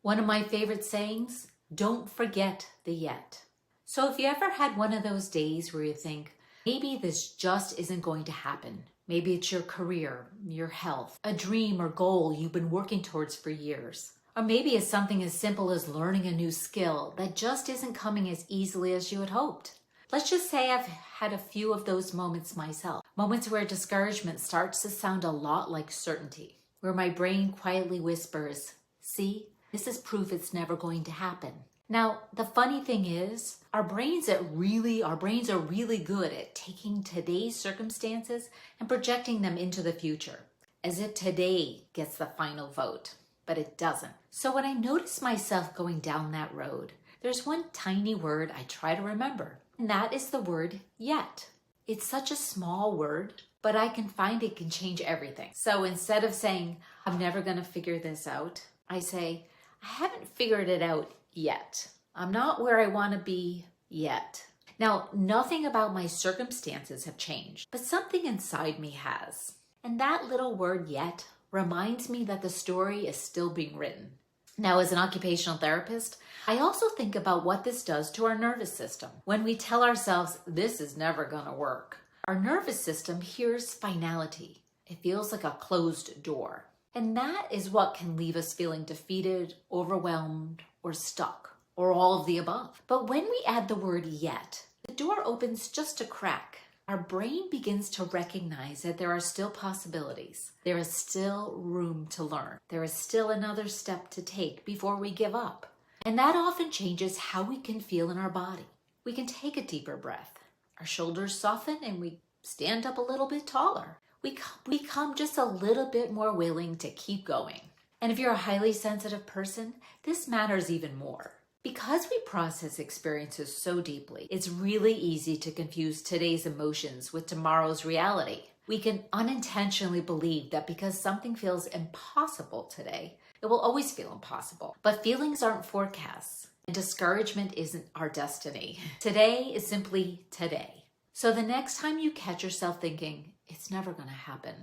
One of my favorite sayings, don't forget the yet. So if you ever had one of those days where you think, maybe this just isn't going to happen. Maybe it's your career, your health, a dream or goal you've been working towards for years. Or maybe it's something as simple as learning a new skill that just isn't coming as easily as you had hoped. Let's just say I've had a few of those moments myself. Moments where discouragement starts to sound a lot like certainty. Where my brain quietly whispers, see, this is proof it's never going to happen. Now, the funny thing is, our brains are really good at taking today's circumstances and projecting them into the future, as if today gets the final vote, but it doesn't. So when I notice myself going down that road, there's one tiny word I try to remember, and that is the word yet. It's such a small word, but I can find it can change everything. So instead of saying, I'm never gonna figure this out, I say, I haven't figured it out yet. I'm not where I want to be yet. Now, nothing about my circumstances have changed, but something inside me has. And that little word yet reminds me that the story is still being written. Now, as an occupational therapist, I also think about what this does to our nervous system. When we tell ourselves, this is never going to work, our nervous system hears finality. It feels like a closed door. And that is what can leave us feeling defeated, overwhelmed, or stuck, or all of the above. But when we add the word yet, the door opens just a crack. Our brain begins to recognize that there are still possibilities. There is still room to learn. There is still another step to take before we give up. And that often changes how we can feel in our body. We can take a deeper breath. Our shoulders soften and we stand up a little bit taller. We become just a little bit more willing to keep going. And if you're a highly sensitive person, this matters even more. Because we process experiences so deeply, it's really easy to confuse today's emotions with tomorrow's reality. We can unintentionally believe that because something feels impossible today, it will always feel impossible. But feelings aren't forecasts, and discouragement isn't our destiny. Today is simply today. So the next time you catch yourself thinking, it's never going to happen,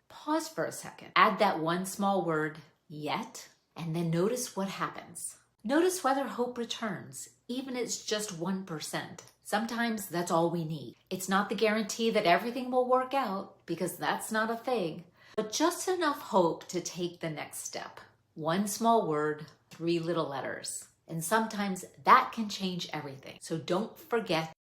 pause for a second. Add that one small word, yet, and then notice what happens. Notice whether hope returns, even if it's just 1%. Sometimes that's all we need. It's not the guarantee that everything will work out, because that's not a thing, but just enough hope to take the next step. One small word, 3 little letters. And sometimes that can change everything. So don't forget